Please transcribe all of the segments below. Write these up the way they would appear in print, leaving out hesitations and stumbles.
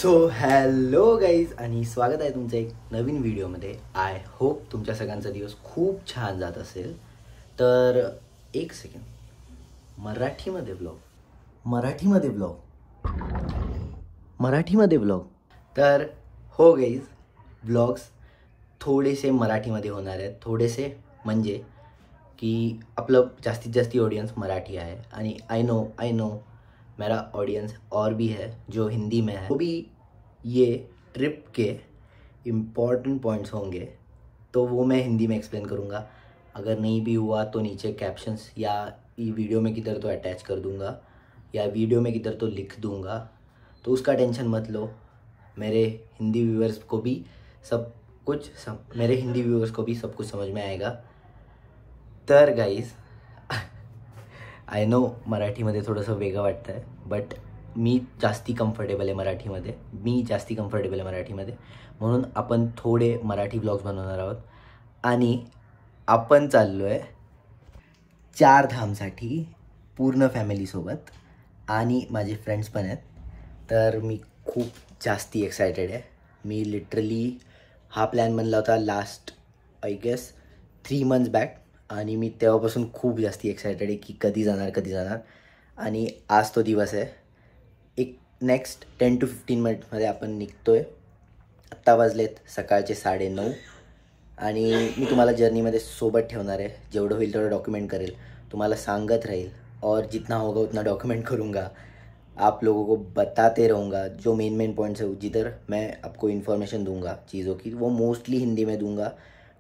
So hello guys आणि स्वागत आहे तुमचं एक नवीन व्हिडिओमध्ये. आय होप तुमच्या सगळ्यांचा दिवस खूप छान जात असेल. तर एक सेकंड, मराठीमध्ये ब्लॉग. तर हो गाईज, ब्लॉग्स थोडेसे मराठीमध्ये होणार आहेत. थोडेसे म्हणजे की आपलं जास्तीत जास्त ऑडियन्स मराठी आहे आणि आई नो मेरा ऑडियंस और भी है जो हिंदी में है. वो भी ये ट्रिप के इम्पॉर्टेंट पॉइंट्स होंगे तो वो मैं हिंदी में एक्सप्लेन करूँगा. अगर नहीं भी हुआ तो नीचे कैप्शंस या वीडियो में किधर तो अटैच कर दूँगा या वीडियो में किधर तो लिख दूँगा, तो उसका टेंशन मत लो. मेरे हिंदी व्यूअर्स को भी सब कुछ समझ में आएगा. तर गाईज, आय नो मराठीमध्ये थोडंसं वेगळं वाटतं आहे, बट मी जास्ती कम्फर्टेबल आहे मराठीमध्ये. म्हणून आपण थोडे मराठी ब्लॉग्स बनवणार आहोत आणि आपण चाललो आहे चारधामसाठी पूर्ण फॅमिलीसोबत आणि माझे फ्रेंड्स पण आहेत. तर मी खूप जास्ती एक्सायटेड आहे. मी लिटरली हा प्लॅन बनला होता last I guess 3 months back आणि मी तेव्हापासून खूप जास्ती एक्सायटेड आहे की कधी जाणार आणि आज तो दिवस आहे. एक नेक्स्ट 10 to 15 मिनिटमध्ये आपण निघतो आहे. आत्ता वाजलेत सकाळचे 9:30 आणि मी तुम्हाला जर्नीमध्ये सोबत ठेवणार आहे. जेवढं होईल तेवढं डॉक्युमेंट करेल, तुम्हाला सांगत राहील और जितना होगा उतना डॉक्यूमेंट करूँगा. आप लोगों को बताते रहूँगा जो मेन पॉइंट्स है. जिधर मैं आपको इन्फॉर्मेशन दूंगा चीज़ों की, वो मोस्टली हिंदी में दूंगा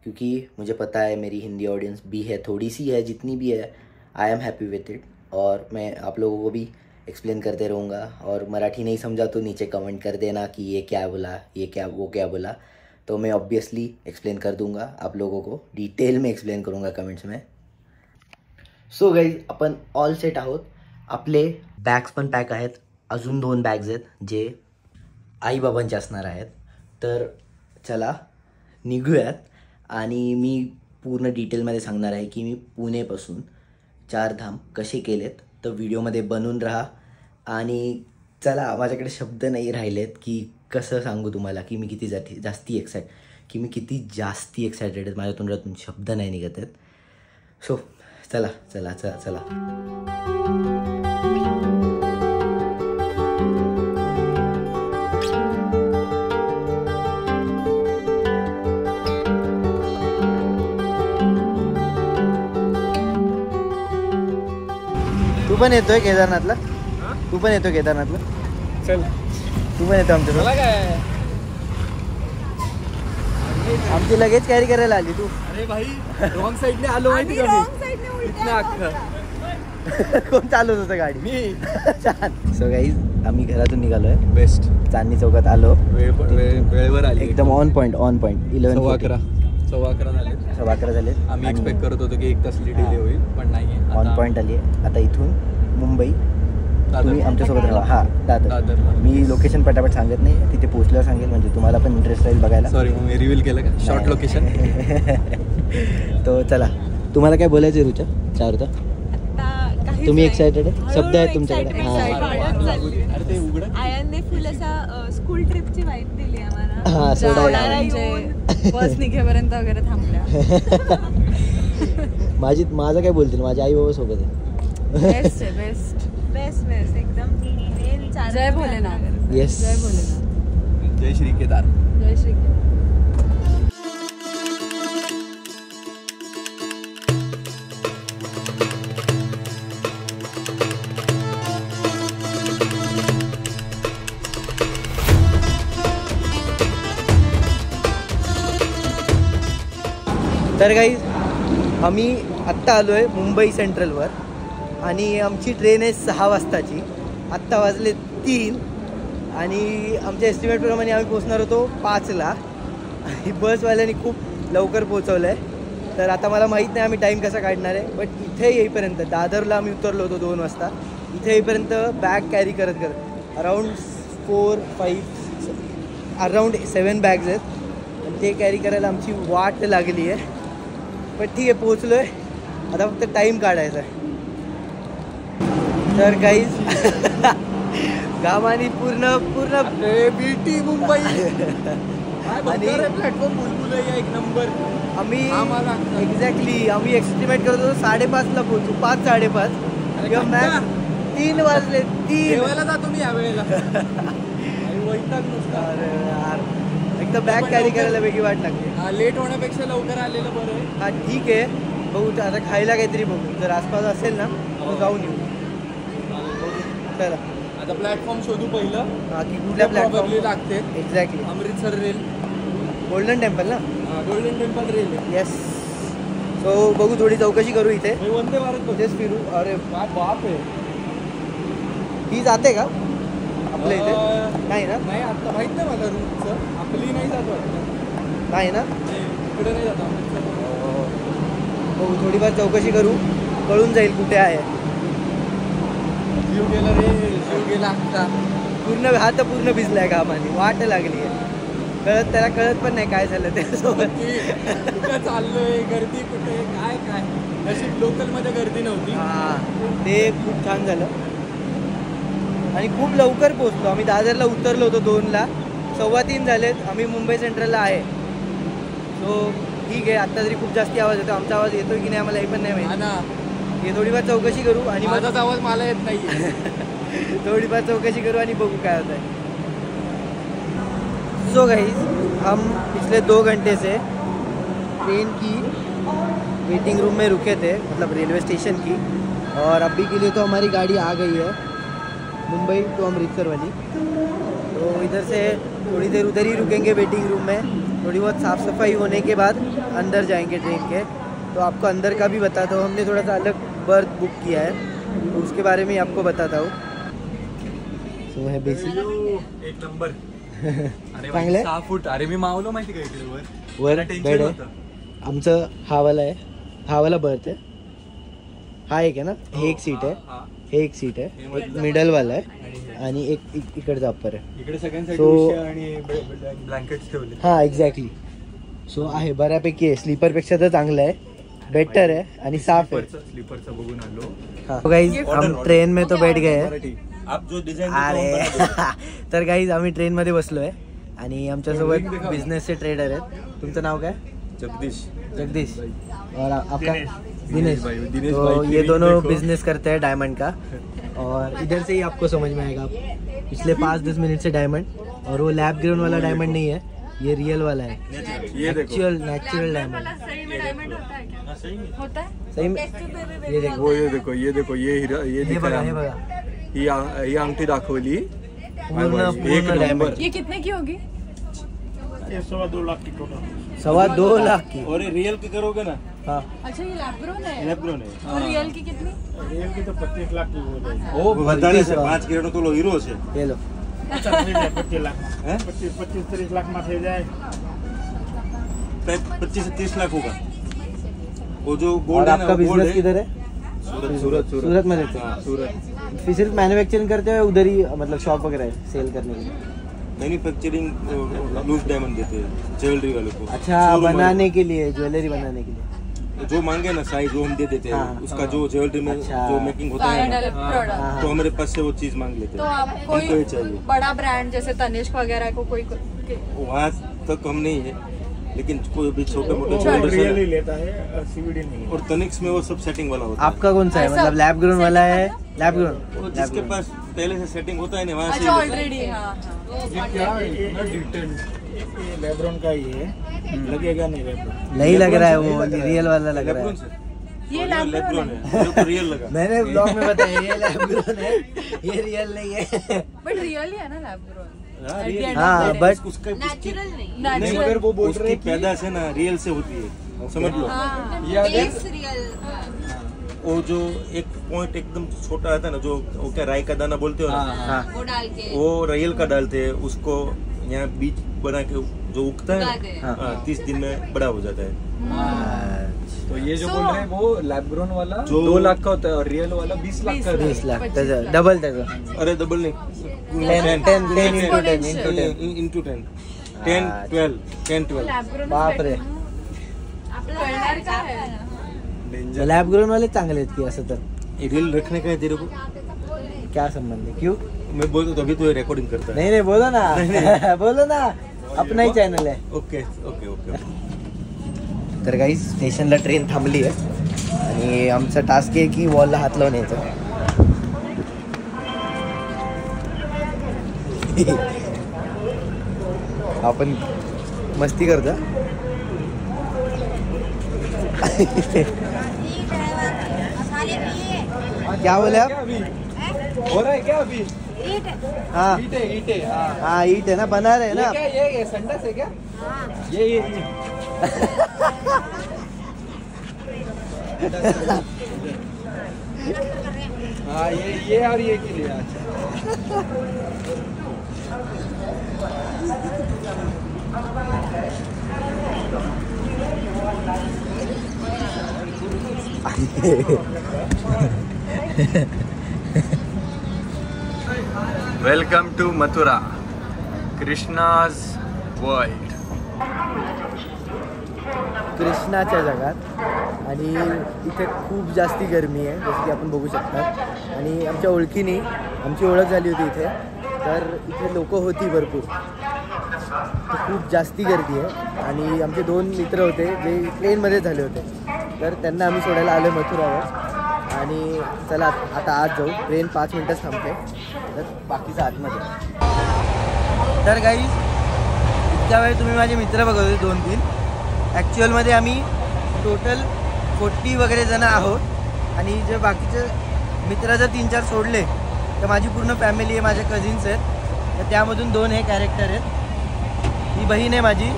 क्योंकि मुझे पता है मेरी हिंदी ऑडियंस भी है, थोड़ी सी है, जितनी भी है I am happy with it. और मैं आप लोगों को भी एक्सप्लेन करते रहूँगा. और मराठी नहीं समझा तो नीचे कमेंट कर देना कि ये क्या बोला, वो क्या बोला, तो मैं ऑब्वियसली एक्सप्लेन कर दूँगा. आप लोगों को डिटेल में एक्सप्लेन करूँगा कमेंट्स में. सो गाईज, आपण ऑल सेट आहोत. आपले बॅग्स पण पॅक आहेत. अजून 2 बॅग्स आहेत जे आईबाबांचे असणार आहेत. तर चला निघूयात आणि मी पूर्ण डिटेलमध्ये सांगणार आहे की मी पुणेपासून चारधाम कसे केलेत. तर व्हिडिओमध्ये बनून राहा. आणि चला, माझ्याकडे शब्द नाही राहिलेत की कसं सांगू तुम्हाला की मी किती जास्ती एक्सायटेड आहेत. माझ्या तोंडातून शब्द नाही निघत आहेत. सो चला. तू पण येतोय केदारनाथला? चल, तू पण येतो आमच्यासोबत? आमची लगेच कॅरी करायला आली तू? अरे भाई, रॉंग साइडने आलो माहिती का मी? इथनं अख्खं कोण चालवत होतं गाडी? मी. छान. सो गाईज, आम्ही घरातून निघालोय. बेस्ट. चांदणी चौकात आलो. वेळेवर आली. एकदम ऑन पॉइंट. 11:15 झाले. आम्ही एक्सपेक्ट करत होतो की 1 तास डिले होईल, पण नाही. ऑन पॉइंट आली आहे. आता इथून मुंबई तुम्ही आमच्यासोबत राहा. हा, दादर. मी लोकेशन पटापट सांगत नाही, तिथे पोहोचल्यावर सांगेल म्हणजे तुम्हाला पण इंटरेस्ट राहील बघायला. सॉरी, मग मी रिव्हील केलं का शॉर्ट लोकेशन. तो चला, तुम्हाला काय बोलायचं आहे रुचा? चारुता, तुम्ही एक्सायटेड आहे? शब्द आहेत तुमच्याकडे? आयनने फुल असा स्कूल ट्रिपची वाईब दिली आम्हाला. हा, सोडायला बस निघेपर्यंत वगैरे थांबल्या. माझं काय बोलतील? माझ्या आई बाबा सोबत आहे. बेस्ट एकदम. जय भोलेनाथ. येस, जय भोलेनाथ. जय श्री केदार. जय श्री केदार. तर गाईज, आम्ही आत्ता आलो आहे मुंबई सेंट्रलवर आणि आमची ट्रेन आहे 6 वाजताची. आत्ता वाजले 3 आणि आमच्या एस्टिमेटप्रमाणे आम्ही पोचणार होतो 5ला आणि बसवाल्याने खूप लवकर पोचवलं आहे. तर आता मला माहीत नाही आम्ही टाईम कसा काढणार आहे, बट इथे येईपर्यंत दादरला आम्ही उतरलो होतो 2 वाजता. इथे येईपर्यंत बॅग कॅरी करत अराऊंड 7 बॅग्स आहेत आणि ते कॅरी करायला आमची वाट लागली आहे. पण ठीक आहे, पोचलो आहे. आता फक्त टाईम काढायचा आहे. तर गाईज घामाने पूर्ण पूर्ण बीटी मुंबई आणि प्लॅटफॉर्म बुलबुलैया एक नंबर. आम्ही आम्हाला एक्झॅक्टली आम्ही एस्टिमेट करत होतो 5:30ला पोहोचू, 5-5:30 किंवा मॅक्स 3 वाजले. 3 जेवायला जातो मी यावेळेला. वैताग नुसता. अरे यार एकदम बॅग कॅरी करायला वेगळी वाट लागते. लेट होण्यापेक्षा लवकर आलेलं बरं आहे. हा ठीक आहे, बघू आता खायला काहीतरी बघू. जर आसपास असेल ना तर जाऊन येऊ. चला आता प्लॅटफॉर्म शोधू पहिलं. हा की कुठल्या प्लॅटफॉर्म लागते. Exactly. Amritsar rail, golden temple ना. गोल्डन टेम्पल रेल आहे. येस. सो बघू, थोडी चौकशी करू इथे. वंदे भारत तेच फिरू. अरे काय बाप आहे. ती जाते का आपल्या इथे? नाही ना. नाही आता माहित नाही मला रूटचं. आपली नाही जात वाटतं. नाही ना. इकडे नाही जात अमृतसर. बघू, थोडीफार चौकशी करू, कळून जाईल कुठे आहे. जीव गेला रे, जीव गेला आता. पूर्ण हात पूर्ण भिजलाय घामाने, वाट लागली आहे. त्याला कळत पण नाही काय झालं त्याच्यासोबत. कुठं चाललोय, गर्दी कुठे, काय काय. नशीब लोकलमध्ये गर्दी नव्हती. हां, ते खूप छान झालं. आणि खूप लवकर पोहोचलो आम्ही. दादरला उतरलो होतो 2ला, 2:15 झालेत. आम्ही मुंबई सेंट्रलला आहे. सो ठीक आहे. आत्ता तरी खूप जास्ती आवाज येतो. आमचा आवाज येतो की नाही आम्हाला हे पण नाही माहिती. ना हे थोडीफार चौकशी करू आणि माझाच आवाज मला येत नाही. थोडीफार चौकशी करू आणि बघू काय होत है. सो गाइस, हम पिछले 2 घंटे से ट्रेन की वेटिंग रूम में रुके थे, मतलब रेलवे स्टेशन की. और अभी के लिए तो हमारी गाड़ी आ गई है मुंबई टू अमृतसर वाली. तो इधर से थोड़ी देर उधर ही रुकेंगे वेटिंग रूम में. थोड़ी बहुत साफ़ सफाई होने के बाद अंदर जाएंगे ट्रेन के. तो आपको अंदर का भी बताता हूँ. हमने थोड़ा सा अलग बर्थ बुक किया है, तो उसके बारे में आपको बताता हूँ. सो है बेसिक एक नंबर. अरे चांगलं आहे. 6 फूट. अरे मी मावलो माहिती का इकडे वर टेन्शन बेड आहे. होतं. आमचं हा वाला आहे, हा वाला बर्थ आहे. हा एक आहे ना, हे एक सीट आहे, हा. हे एक सीट आहे, एक मिडल वाला आहे आणि एक इकडचा अप्पर आहे. इकडे सगळ्यांसाठी So- उश्या आणि ब्लँकेट्स ठेवले. हा एक्झॅक्टली. सो आहे बऱ्यापैकी आहे. स्लीपरपेक्षा तर चांगलं आहे, बेटर है आणि साफ है. स्लीपरचं बघून आलो. हाँ तो गाइज हम ट्रेन में तो बैठ गए हैं. आप जो डिझाईन अरे तर गाइज आम्ही ट्रेन मध्ये बसलोय आणि आमच्यासोबत बिझनेसचे ट्रेडर आहेत. तुमचं नाव काय? जगदीश. जगदीश. और आपका? दिनेश. दिनेश तो भाई, ये दोनों देखो. बिजनेस करते हैं डायमंड का. और इधर से ही आपको समझ में आएगा. पिछले 5-10 मिनट से डायमंड, और वो लैब ग्राउंड वाला डायमंड नहीं है, ये रियल वाला है. ये देखो. Actual natural diamond. सही में डायमंड होता है क्या? होता है. सही में ये देखो, वो ये देखो, ये देखो, ये हीरा, ये हे दिखा बघा, हे रहा. बघा. ही अंगठी दाखवली. पूर्ण एक पूर्ण नंबर. डायमंड. ये कितने की होगी? 2.25 लाख की टोटल. 2.25 लाख की. और ये रियल की करोगे ना, हाँ. अच्छा ये लैब ग्रोन है. लैब ग्रोन है. और रियल की कितनी? रियल की तो 25 लाख की बोल रहे हैं. ओ વધારે છે 5 કિલો તો લો હીરો છે. ये लो. 25 लाख हैं? 25-30 लाख में થઈ જાય. 25 से 30 लाख होगा. वो जो और गोल्ड है ना, आपका वो गोल्ड बिजनेस है. किधर है? सूरत. सूरत में रहते हाँ, सूरत. हैं. फिर सिर्फ मैन्युफैक्चरिंग करते हो या उधर ही मतलब शॉप वगैरह है सेल करने के लिए? मैन्युफैक्चरिंग लूज डायमंड देते हैं ज्वेलरी वाले को. अच्छा, Showroom बनाने के लिए, ज्वेलरी बनाने के लिए. वाले. जो मांगे ना साइज वो हम दे देते हैं. हाँ. उसका जो ज्वेलरी में अच्छा. जो मेकिंग होता है फाइनल ना, प्रोडक्ट. हाँ, तो हाँ. हमारे पास से वो चीज मांग लेते तो हैं. आप हमको कोई ये चाहिए. बड़ा ब्रांड जैसे तनिष्क वगैरह को कोई वहाँ तक हम नहीं है, लेकिन कोई भी छोटे मोटे वो ज्वेलर्स हैं रियल ना, लेता है सीवीडी नहीं. और तनिक्स में वो सब सेटिंग वाला होता है. आपका कौन सा है? ऐसा- मतलब लैब ग्रोन वाला है? लैब वो ग्रोन. जिसके पास पहले से सेटिंग होता है ना वहाँ से अच्छा ही लेते हैं. ऑलरेडी. हाँ ये लेब्रॉन का ही है, लगेगा नहीं लेब्रॉन. नहीं लग रहा है वो, नहीं लग रहा है. रियल वाला लग रहा लेब्रॉन है. से. ये और लैब लेब्रॉन ग्रोन है. मेरे को रियल लगा. मैंने ब्लॉग में बताया ये लैब ग्रोन है, ये रियल नहीं है. बट रियल ही है ना लैब ग्रोन. हाँ, real. हाँ, but उसका नेचुरल नहीं. नहीं, नेचुरल. मगर वो बोल रहे हैं कि पैदाश है ना रियल से होती है. समझ लो. हाँ. ये अगर वो जो एक पॉइंट एकदम छोटा आता है ना, जो वो क्या राई का दाना बोलते हो ना, हाँ. वो डाल के. वो रियल का डालते हैं. उसको यहाँ बीज बना के जो उगता है उगा दे. ना, हाँ, 30 दिन में बड़ा हो जाता है. तो ये जो So- बोल रहे हैं वो लैब ग्रोन वाला जो- 2 लाख का होता है और रियल वाला 20 लाख का 20 लाख त्याचं डबल त्याचं. अरे डबल नहीं, 10 into 10 into 10. Into 10, 10, 12, 10, 12. Lab grown. बाप रे. कळणार काय आहे? लैब ग्रोन वाले चांगले आहेत की असं तर? ये रियल रखने का है तेरे को. क्या संबंध है? क्यों? मैं बोलतो तो अभी तू रेकॉर्डिंग करता है. नहीं नहीं बोलो ना बोलो ना अपना ही चॅनल आहे. Okay okay okay. तर काही स्टेशनला ट्रेन थांबली आहे आणि आमचा टास्क आहे की वॉलला हात लावून यायचं. आपण मस्ती करतो. क्या बोले आप? हो रहा है क्या अभी? हाँ ईट है. हाँ ईट है ना बना रहे हैं ना. ये संडास है क्या? ये हाँ ये और ये के लिए. अच्छा. Welcome to Mathura, Krishna's world. कृष्णाच्या जगात आणि इथे खूप जास्ती गरमी आहे जसं की आपण बघू शकता. आणि आमच्या ओळखीने आमची ओळख झाली होती इथे, तर इथे लोक होती भरपूर, खूप जास्ती गर्दी आहे. आणि आमचे 2 मित्र होते जे ट्रेनमध्ये झाले होते, तर त्यांना आम्ही सोडायला आलो मथुरावर. आणि चला आता आज जाऊ, ट्रेन 5 मिनटंच थांबते, तर बाकीचं आतमध्ये. तर काही इतक्या वेळ तुम्ही माझे मित्र बघत होते 2-3. ॲक्च्युअलमध्ये आम्ही टोटल 40 वगैरे जण आहोत. आणि जे बाकीचे मित्र जर 3-4 सोडले तर माझी पूर्ण फॅमिली आहे, माझे कझिन्स आहेत. तर त्यामधून 2 हे कॅरेक्टर आहेत. ही बहीण आहे माझी,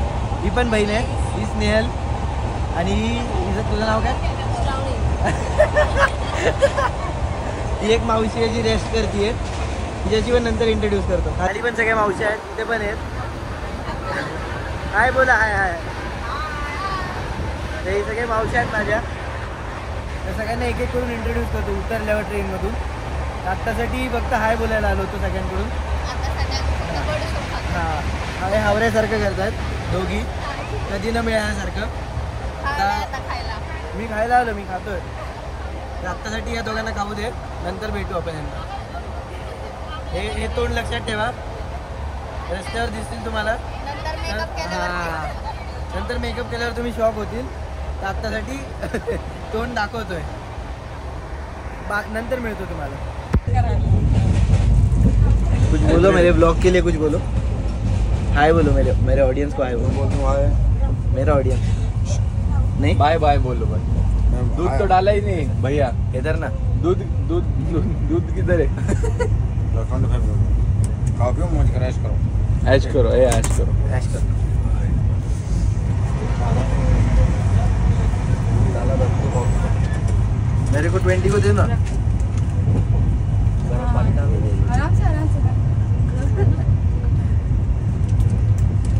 ही पण बहीण आहे, ही स्नेहल. आणि हिचं तुझं नाव काय? ही एक मावशी आहे जी रेस्ट करते आहे, तिच्याशी पण नंतर इंट्रोड्यूस करतो. खाली पण सगळ्या मावशी आहेत, तिथे पण आहेत. हाय बोला. हाय हाय. हे सगळे मावशी आहेत माझ्या. तर सगळ्यांना एक एक करून इंट्रोड्यूस करतो उतरल्यावर ट्रेनमधून. आत्तासाठी फक्त हाय बोलायला आलो होतो सगळ्यांकडून. हां हे हावऱ्यासारखं करतात दोघी, कधी न मिळाल्यासारखं. मी खायला आलो, मी खातोय. तर आत्तासाठी या दोघांना खाऊ दे, नंतर भेटू आपण यांना. हे तोंड लक्षात ठेवा, रस्त्यावर दिसतील तुम्हाला. हां नंतर मेकअप केल्यावर तुम्ही शॉक होतील. तर आत्तासाठी तोंड दाखवतोय, नंतर मिळतो तुम्हाला. कुछ बोलो मेरे ब्लॉग के लिए, कुछ बोलो. हाय बोलो मेरे ऑडियंस को. हाय बोलो मेरा ऑडियंस. नहीं बाय बाय बोलो भाई. दूध तो डाला ही नहीं भैया. इधर ना दूध दूध दूध किधर है? खाओ पियो मौज करो, ऐश करो. ऐश करो, ऐश करो. ऐश करो. मेरे को 20 को दे ना. आराम से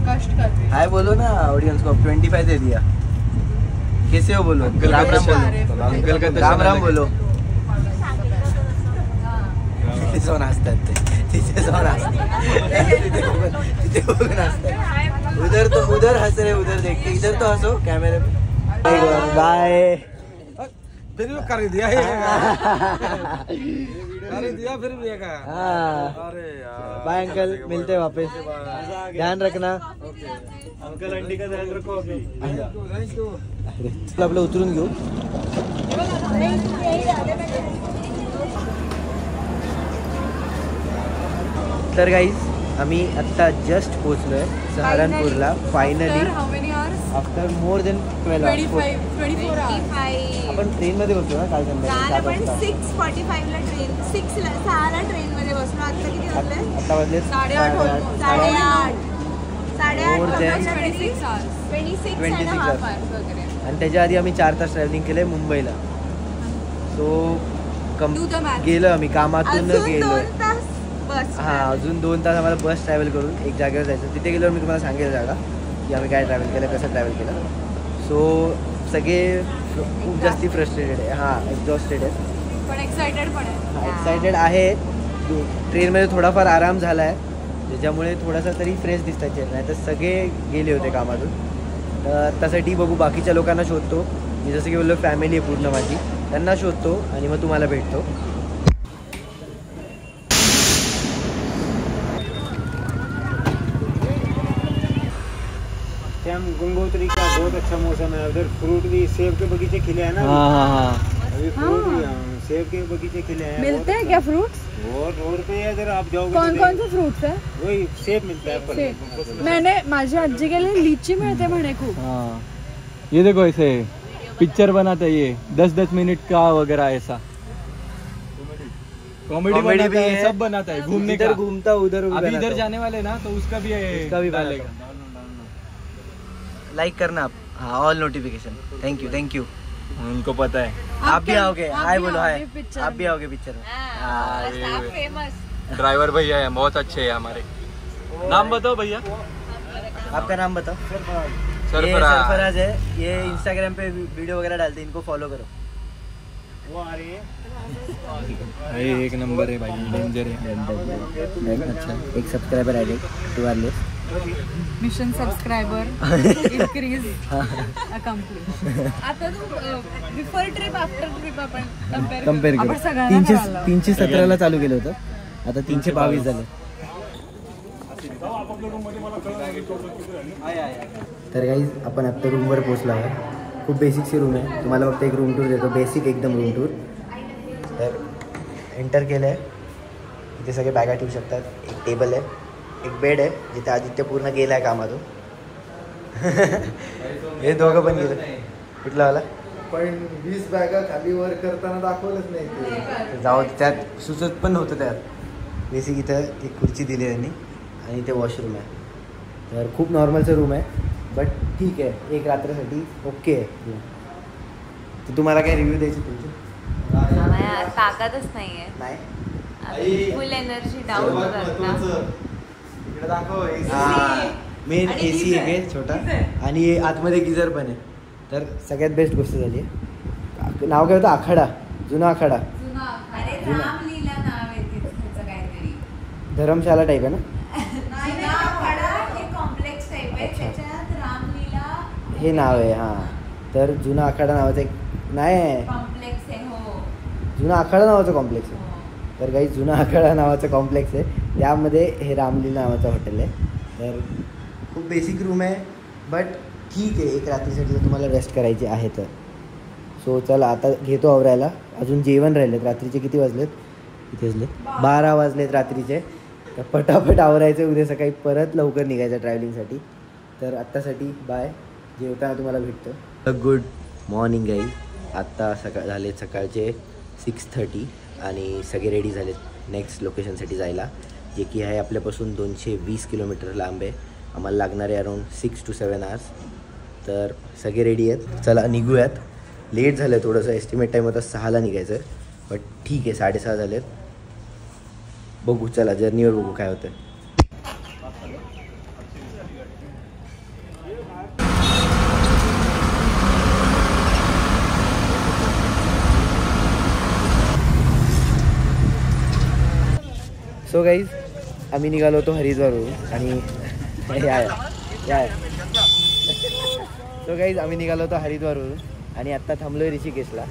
कष्ट कर. हाय बोलो ना ऑडियंस को. 25 दे दिया. कैसे हो बोलो. राम राम बोलो. अंकल का राम राम बोलो. तिथे जाऊन हसतात ते. तिथे जाऊन हसतात. तिथे बघून हसतात. उधर हंस रहे, उधर देखते. इधर तो हंसो कैमरे में. बाय. फिर कर दिया है. कर दिया फिर भी का. अरे यार. बाय अंकल, मिलते हैं वापस. ध्यान रखना. अंकल आंटी का ध्यान रखो अभी. आपलं उतरून घेऊ. तर गाईज आम्ही आत्ता जस्ट पोहोचलोय सहारनपूरला finally. After more than 12 hours. 24 hours. आपण ट्रेनमध्ये बसलो ना काल काल आपण संध्याकाळी 6:45 ला ट्रेन 6:06 ट्रेन मध्ये बसलो. आता किती वाजले? आता वाजले 8:30. more than 26 hours वगैरे. आणि त्याच्या आधी आम्ही 4 तास ट्रॅव्हलिंग केलंय मुंबईला. So Do the math. गेलो आम्ही कामातून अजून गेलो. 2 तास बस. हां अजून 2 तास आम्हाला बस ट्रॅव्हल करून एक जागेवर जायचं. तिथे गेल्यावर मी तुम्हाला सांगेल जागा की आम्ही काय ट्रॅव्हल केलं, कसं ट्रॅव्हल केलं. सो सगळे खूप जास्ती फ्रस्ट्रेटेड आहे. हां एक्झॉस्टेड आहे, पण एक्साइटेड पण आहे. एक्सायटेड आहे. ट्रेनमध्ये थोडाफार आराम झाला आहे त्याच्यामुळे थोडासा तरी फ्रेश दिसतात चेहरा. नाही तर सगळे गेले होते कामातून. तर त्यासाठी बघू बाकीच्या लोकांना शोधतो. मी जसं की बोललो फॅमिली आहे पूर्ण माझी, त्यांना शोधतो आणि मग तुम्हाला भेटतो. श्याम गंगोत्री का बहुत अच्छा मौसम है। उधर फ्रूट भी, सेब के बगीचे खिले हैं ना। हाँ। अभी फ्रूट भी, सेब के बगीचे खिले हैं। मिलते हैं क्या फ्रूट्स? वो रोड पे है, इधर आप जाओगे कौन कौन से फ्रूट्स है? वही सेब मिलता है। मैंने माझी आजी के लिए लीची मिळते म्हणे खूप। हाँ, ये देखो ऐसे पिक्चर बनाते हैं ये 10-10 मिनट का वगैरह ऐसा कॉमेडी Comedy भी बनाता है, है। सब बनाता है घूमने का। इधर घूमता उधर अभी इधर जाने वाले ना तो उसका भी डालेगा। लाइक करना आप। हाँ, ऑल नोटिफिकेशन। Thank you. उनको पता है। आप भी आओगे? आप हाय भी बोलो, आओगे हाय। पिक्चर आप भी में। आओगे पिक्चर में? हाँ, फेमस। ड्राइवर भैया है, बहुत अच्छे हैं हमारे। नाम बताओ भैया। आपका नाम बताओ। ये सरफराज है, ये इंस्टाग्राम पे वीडियो वगैरह डालते हैं, इनको फॉलो करो। वो आ रही है। ये एक नंबर है भाई, डेंजर है। अच्छा, एक subscriber added to our list. Mission subscriber increase accomplish. आता तू बिफोर ट्रिप आफ्टर ट्रिप आपण कम्पेअर आपण करू. सगळ्यांना करायला. 317ला चालू केलं होतं, आता 322 झालं. तर गाईज आपण आत्ता रूमवर पोहोचलो आहे. खूप बेसिकची रूम आहे. तुम्हाला फक्त एक रूम टूर देतो, बेसिक एकदम रूम टूर. तर एंटर केलं आहे. इथे सगळे बॅगा ठेवू शकतात. एक टेबल आहे, एक बेड आहे जिथे आदित्य पूर्ण गेला आहे कामातून. हे दोघं पण गेलं. कुठला वाला? पण 20 बॅगा खाली वर करताना दाखवलंच नाही ते. जाऊ, त्यात सुचत पण नव्हतं. त्यात बेसिक इथं एक खुर्ची दिली त्यांनी आणि इथे वॉशरूम आहे. तर खूप नॉर्मलचं रूम आहे, बट ठीक आहे, एक रात्रीसाठी ओके आहे. तर तुम्हाला काय रिव्ह्यू द्यायची तुमची? आम्हाला ताकदच नाहीये. नाही, फुल एनर्जी डाऊन करता. मेन आणि AC एक geyser. आहे छोटा, आणि आतमध्ये गिझर पण आहे. तर सगळ्यात बेस्ट गोष्ट झाली आहे. नाव काय होतं? आखाडा, जुना आखाडा. अरे रामलीला नाव आहे त्याचं काहीतरी. धर्मशाला टाईप आहे ना? जुना आखाडा हे कॉम्प्लेक्स टाईप आहे. त्याच्यात रामलीला हे नाव आहे. हां, तर जुना आखाडा नावाचं एक नाही, कॉम्प्लेक्स आहे. हो, जुना आखाडा नावाचं कॉम्प्लेक्स आहे. तर काही जुना आखाडा नावाचं कॉम्प्लेक्स आहे, त्यामध्ये हे रामलीला नावाचं हॉटेल आहे. तर खूप बेसिक रूम आहे, बट ठीक आहे एक रात्रीसाठी जर तुम्हाला रेस्ट करायची आहे तर. सो चला आता घेतो आवरायला. अजून जेवण राहिलेत. रात्रीचे किती वाजलेत? किती वाजले? 12 वाजलेत रात्रीचे. तर पटापट आवरायचं, उद्या सकाळी परत लवकर निघायचं ट्रॅव्हलिंगसाठी. तर आत्तासाठी बाय. जेवताना तुम्हाला भेटतो. Good morning guys. आत्ता झाले सकाळचे 6:30 आणि सगळे रेडी झालेत नेक्स्ट लोकेशनसाठी जायला, जे की आहे आपल्यापासून 220 किलोमीटर लांब आहे. आम्हाला लागणारे अराऊंड 6 to 7 hours. तर सगळे रेडी आहेत, चला निघूयात. लेट झालं थोडंसं, एस्टिमेट टाईम होता 6ला निघायचं, बट ठीक आहे 6:30 झालेत. बघू, चला जर्नीवर बघू काय होतं. सो गाईज, आम्ही निघालो होतो हरिद्वारवरून आणि सो गाईज आम्ही निघालो होतो हरिद्वारवरून आणि आत्ता थांबलो आहे ऋषिकेशला.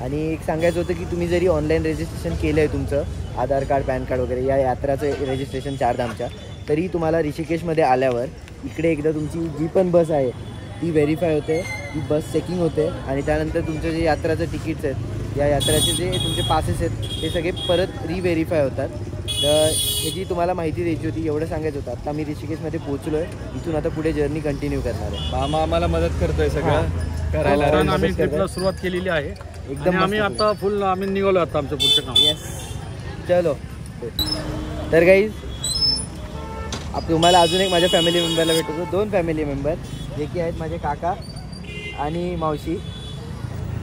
आणि एक सांगायचं होतं की तुम्ही जरी ऑनलाईन रजिस्ट्रेशन केलं आहे तुमचं आधार कार्ड, पॅन कार्ड वगैरे या यात्राचं रजिस्ट्रेशन 4 धामच्या, तरी तुम्हाला ऋषिकेशमध्ये आल्यावर इकडे एकदा तुमची जी पण बस आहे ती व्हेरीफाय होते, ती बस चेकिंग होते आणि त्यानंतर तुमचं जे यात्राचं तिकीट्स आहेत, या यात्राचे जे तुमचे पासेस आहेत ते सगळे परत रिव्हेरीफाय होतात. तर ह्याची तुम्हाला माहिती द्यायची होती, एवढं सांगायचं होतं. आता मी ऋषिकेशमध्ये पोहोचलो आहे. इथून आता पुढे जर्नी कंटिन्यू करणार आहे. मामा आम्हाला मदत करतोय सगळं करायला. आम्ही ट्रिपला सुरुवात केलेली आहे एकदम आम्ही मस्त. आता फुल आम्ही निघालो आता आमचं पुढचं काम. येस, चलो. तर गाईज तुम्हाला अजून एक माझ्या फॅमिली मेंबरला भेटतो. 2 फॅमिली मेंबर जे की आहेत माझे काका आणि मावशी.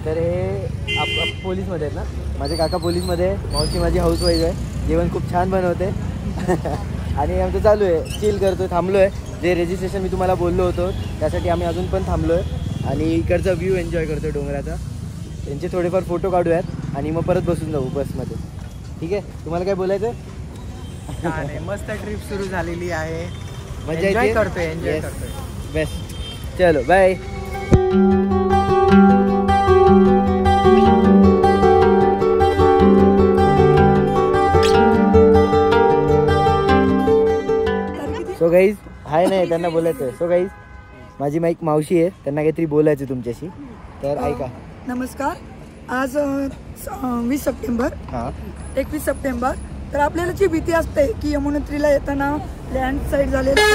तर हे पोलीसमध्ये आहेत ना. माझे काका पोलीसमध्ये आहे, मावशी माझी हाऊसवाईफ आहे, जेवण खूप छान बनवते. आणि आमचं चालू आहे, चिल करतो, थांबलो आहे. जे रजिस्ट्रेशन मी तुम्हाला बोललो होतो त्यासाठी आम्ही अजून पण थांबलो आहे आणि इकडचा व्ह्यू एन्जॉय करतो डोंगराचा. त्यांचे थोडेफार फोटो काढूयात आणि मग परत बसून जाऊ बसमध्ये. ठीक आहे, तुम्हाला काय बोलायचं? मस्त ट्रिप सुरू झालेली आहे. मजा एन्जॉय येते? करतोय, एन्जॉय करतोय. बेस्ट. चलो बाय. सो गाईज हाय नाही त्यांना बोलायचं. सो गाईज माझी माईक मावशी आहे, त्यांना काहीतरी बोलायचं तुमच्याशी, तर ऐका. नमस्कार. आज 20 सप्टेंबर हां 21 सप्टेंबर. तर आपल्याला जी भीती असते की यमुनोत्रीला येताना लँडस्लाईड झालेलं आहे,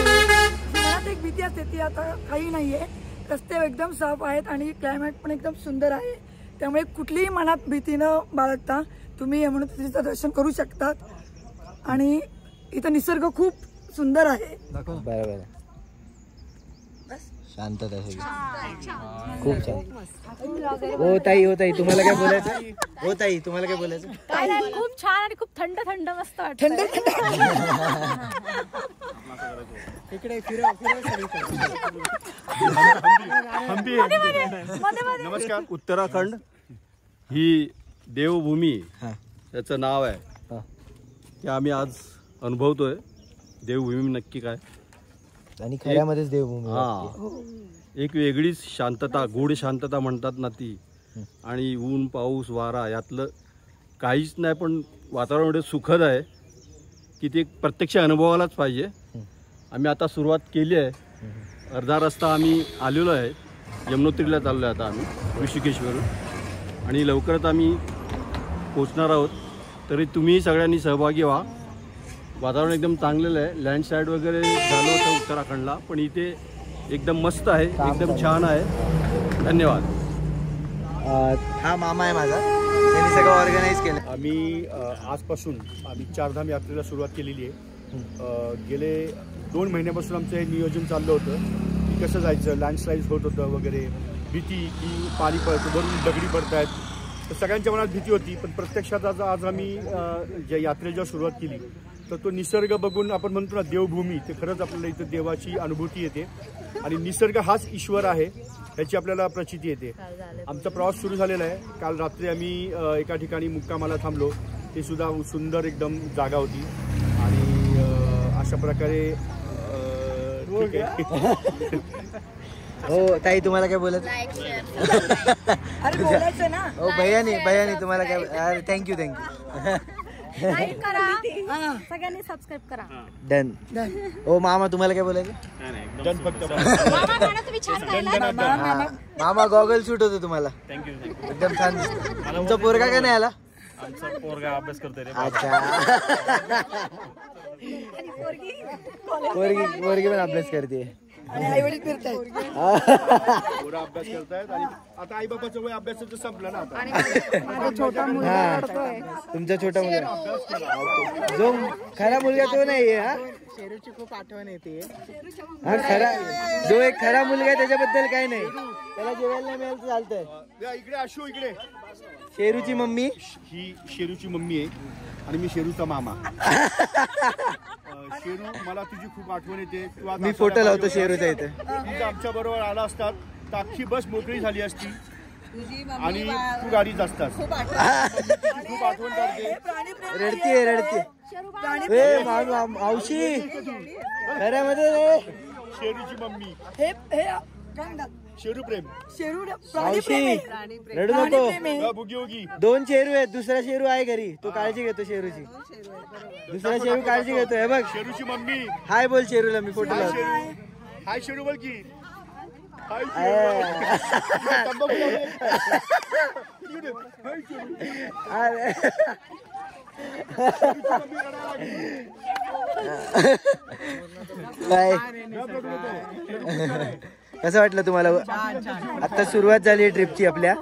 मनात एक भीती असते ती आता काही नाही आहे. रस्ते एकदम साफ आहेत आणि क्लायमेट पण एकदम सुंदर आहे. त्यामुळे कुठलीही मनात भीती न बाळगता तुम्ही यमुनोत्रीचं दर्शन करू शकतात. आणि इथं निसर्ग खूप सुंदर आहे. बरोबर आहे. शांतता सगळी खूप छान. हो ताई तुम्हाला काय बोलायचं? हो ताई तुम्हाला काय बोलायचं? काय नाही, खूप छान आणि खूप थंड थंड मस्त वाटतं. इकडे नमस्कार. उत्तराखंड ही देवभूमी याचं नाव आहे, ते आम्ही आज अनुभवतोय. देवभूमी नक्की काय आणि खऱ्यामध्येच देवभूमी. हा, एक वेगळीच शांतता, गूढ शांतता म्हणतात ना ती. आणि ऊन पाऊस वारा यातलं काहीच नाही, पण वातावरण एवढं सुखद आहे की ते प्रत्यक्ष अनुभवायलाच पाहिजे. आम्ही आता सुरुवात केली आहे. अर्धा रस्ता आम्ही आलेलो आहे, यमुनोत्रीला चाललो आहे आता आम्ही ऋषिकेशवरून, आणि लवकरच आम्ही पोचणार आहोत. तरी तुम्ही सगळ्यांनी सहभागी व्हा. वातावरण एकदम चांगलेलं आहे. लँडस्लाईड वगैरे झालं होतं उत्तराखंडला, पण इथे एकदम मस्त आहे, एकदम छान आहे. धन्यवाद. हा मामा आहे माझा, त्यांनी सगळं ऑर्गनाईज केलं. आम्ही आजपासून आम्ही चारधाम यात्रेला सुरुवात केलेली आहे. गेले 2 महिन्यापासून आमचं हे नियोजन चाललं होतं की कसं जायचं. लँडस्लाईड होत होतं वगैरे, भीती की पाणी पडतं, भरून दगडी पडत आहेत, तर सगळ्यांच्या मनात भीती होती. पण प्रत्यक्षात आज आम्ही ज्या यात्रेला सुरुवात केली तर तो निसर्ग बघून आपण म्हणतो ना देवभूमी, ते खरंच आपल्याला इथं देवाची अनुभूती येते. आणि निसर्ग हाच ईश्वर आहे ह्याची आपल्याला प्रचिती येते. आमचा प्रवास सुरू झालेला आहे. काल रात्री आम्ही एका ठिकाणी मुक्कामाला थांबलो. ते सुद्धा सुंदर एकदम जागा होती. आणि अशा प्रकारे ठीक आहे. हो ताई तुम्हाला काय बोलायचं? अरे बोलायचं ना. हो भैयानी तुम्हाला काय? अरे थँक्यू लाईक करा, सगळ्यांनी सबस्क्राईब करा. डन. हो मामा तुम्हाला काय बोलायचं? मामा गाणं तुम्ही छान गायला. मामा गॉगल शूट होतं तुम्हाला, एकदम छान दिसतं. तुमचा पोरगा का नाही आला? आमचा पोरगा अभ्यास करतोय रे. अच्छा. पोरगी पण अभ्यास करते. आई वडील फिरतायत. पोरं अभ्यास करतायत आणि आता आई बाबाचं वय अभ्यासाचं संपलं ना आता. माझा छोटा मुलगा रडतोय. तुमचा छोटा मुलगा जो खरा मुलगा तो नाहीये. हा शेरूची खूप आठवण येते. हा खरा जो एक खरा मुलगा आहे त्याच्याबद्दल काय नाही, त्याला जेवायला नाही मिळालं तर चालतंय. इकडे आशू, इकडे शेरूची मम्मी. ही शेरूची मम्मी आहे आणि मी शेरूचा मामा. शेरू, मला तुझी खूप आठवण येते. मी फोटो लावतो शेरूचा इथे. तू आमच्या बरोबर आला असतात तर अख्खी बस मोकळी झाली असती आणि तू गाडीत असतात. खूप आठवण काढते. रडते. मावशी खऱ्यामध्ये शेरूची मम्मी. शेरू प्रेम. मावशी रडू नको. बुगी होगी. 2 शेरू आहेत, दुसरा शेरू आहे घरी, तो काळजी घेतो शेरूची. दुसरा शेरू काळजी घेतोय बघ. शेरूची मम्मी. हाय बोल शेरूला, मी फोटो लावतो. हाय शेरू बोल की. काय कसं वाटलं तुम्हाला? आता सुरुवात झाली आहे ट्रिपची आपल्या,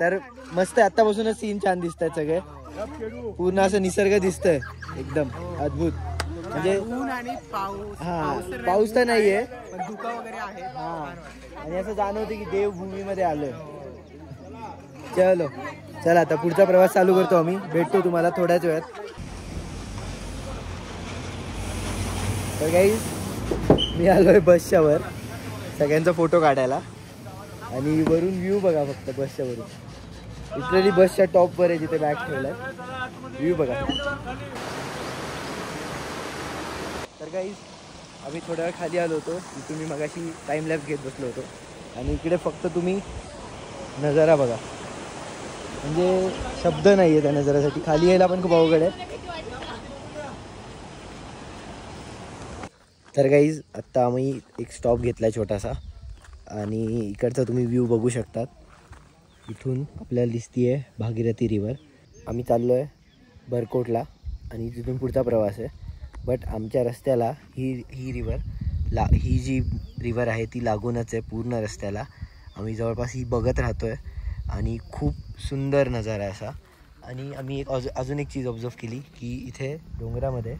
तर मस्त आतापासूनच सीन छान दिसत आहेत सगळे. पूर्ण असं निसर्ग दिसतंय एकदम अद्भुत. म्हणजे पाऊस तर नाहीये, धुका वगैरे आहे. आणि असं जाणवतं की देवभूमीमध्ये आलोय. चला आता पुढचा प्रवास चालू करतो आम्ही. भेटतो तुम्हाला थोड्याच वेळात. तर गाईज मी आलोय बसच्या वर सगळ्यांचा फोटो काढायला. आणि वरून व्ह्यू बघा फक्त बसच्या वरून. लिटरली बसच्या टॉपवर आहे जिथे बॅग ठेवलाय. व्ह्यू बघा. तर गाईज आम्ही थोड्या वेळ खाली आलो होतो. इथे मी मगाशी टाइम लॅप्स घेत बसलो होतो. आणि इकडे फक्त तुम्ही नजारा बघा, म्हणजे शब्द नाही आहे त्या नजाऱ्यासाठी. खाली यायला पण खूप अवघड आहे. तर गाईज आत्ता आम्ही एक स्टॉप घेतला छोटासा आणि इकडचा तुम्ही व्ह्यू बघू शकतात. इथून आपल्याला दिसती आहे भागीरथी रिव्हर. आम्ही चाललो आहे बरकोटला आणि तिथून पुढचा प्रवास आहे. बट आमच्या रस्त्याला ही रिव्हर ही जी रिव्हर आहे ती लागूनच आहे पूर्ण रस्त्याला. आम्ही जवळपास ही बघत राहतो आहे आणि खूप सुंदर नजारा आहे असा. आणि आम्ही अजून एक चीज ऑब्झर्व केली की इथे डोंगरामध्ये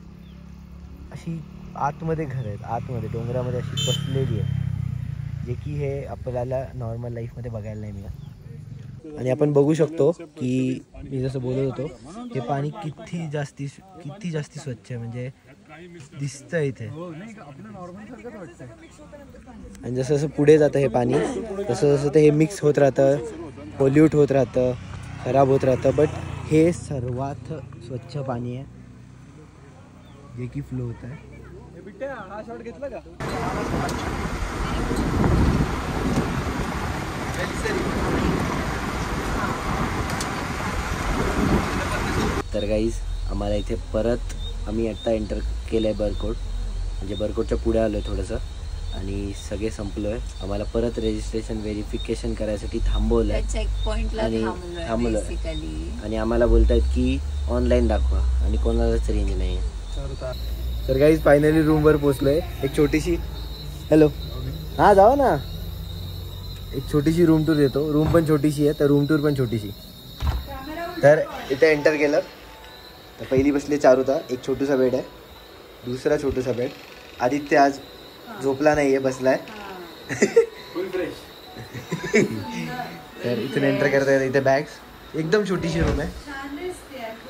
अशी आतमध्ये घर आहेत, आतमध्ये डोंगरामध्ये अशी बसलेली आहे, जे की हे आपल्याला नॉर्मल लाईफमध्ये बघायला नाही मिळत. आणि आपण बघू शकतो की मी जसं बोलत होतो हे पाणी किती जास्ती स्वच्छ आहे, म्हणजे दिसतं इथे. आणि जसं जसं पुढे जातं हे पाणी तसं जसं ते हे मिक्स होत राहतं, पोल्यूट होत राहतं, खराब होत राहतं. बट हे सर्वात स्वच्छ पाणी आहे जे की फ्लो होत आहे. हा शॉट घेतला का? तर गाईज आम्हाला इथे परत आम्ही आत्ता एंटर केलं आहे बरकोट, म्हणजे बरकोटच्या पुढे आलो आहे थोडंसं आणि सगळे संपलो आहे. आम्हाला परत रजिस्ट्रेशन व्हेरिफिकेशन करायसाठी थांबवलं आहे, चेक पॉइंटला थांबलो आणि आम्हाला बोलतायत की ऑनलाईन दाखवा आणि कोणालाच रेंज नाही आहे. तर गाईज फायनली रूमवर पोचलो आहे. एक छोटीशी हॅलो हां जावा ना, एक छोटीशी रूम टूर देतो. रूम पण छोटीशी आहे तर रूम टूर पण छोटीशी. तर इथे एंटर केलं तर पहिली बसली चारुता, एक छोटूसा बेड आहे, दुसरा छोटूसा बेड. आदित्य आज झोपला नाही आहे, बसला आहे. तर इथून एंटर करता येतं. इथे बॅग्स, एकदम छोटीशी रूम आहे.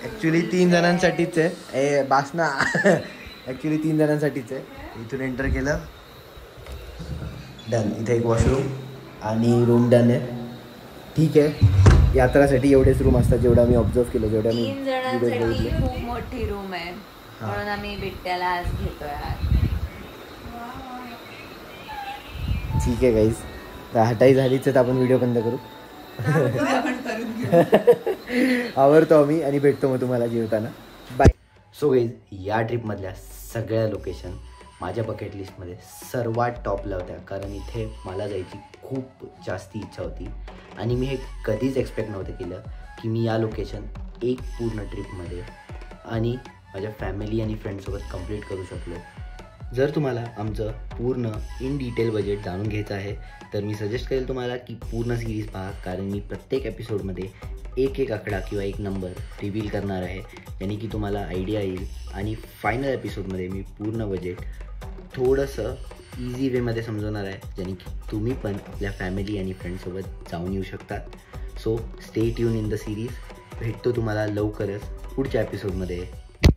ॲक्च्युली 3 जणांसाठीच आहे, बासना ॲक्च्युली 3 जणांसाठीच आहे. इथून एंटर केलं, डन. इथे एक वॉशरूम आणि रूम डन आहे. ठीक आहे, यात्रासाठी एवढेच रूम असतात जेवढं आम्ही ऑब्झर्व केलं, जेवढं आम्ही 3 जणांसाठी खूप मोठी रूम आहे म्हणून आम्ही बिट्ट्याला आज घेतोय. ठीक आहे गाईज, हटाई झालीच तर आपण व्हिडिओ बंद करू. आवडतो आम्ही आणि भेटतो मग तुम्हाला जेवताना. बाय. सो गाईज या ट्रिपमधल्या सगळ्या लोकेशन माझ्या बकेट लिस्टमध्ये सर्वात टॉपला होत्या, कारण इथे मला जायची खूप जास्ती इच्छा होती आणि मी हे कधीच एक्सपेक्ट नव्हतं केलं की मी या लोकेशन एक पूर्ण ट्रिपमध्ये आणि माझ्या फॅमिली आणि फ्रेंडसोबत कंप्लीट करू शकलो. जर तुम्हाला आमचं पूर्ण इन डिटेल बजेट जाणून घ्यायचं आहे तर मी सजेस्ट करेल तुम्हाला की पूर्ण सिरीज पहा, कारण मी प्रत्येक एपिसोडमध्ये एक आकडा किंवा एक नंबर रिव्हील करणार आहे, ज्याने की तुम्हाला आयडिया येईल. आणि फायनल एपिसोडमध्ये मी पूर्ण बजेट थोडंसं इझी वेमध्ये समजवणार आहे, ज्याने की तुम्ही पण आपल्या फॅमिली आणि फ्रेंडसोबत जाऊन येऊ शकतात. So stay tune in the series. भेटतो तुम्हाला लवकरच पुढच्या एपिसोडमध्ये.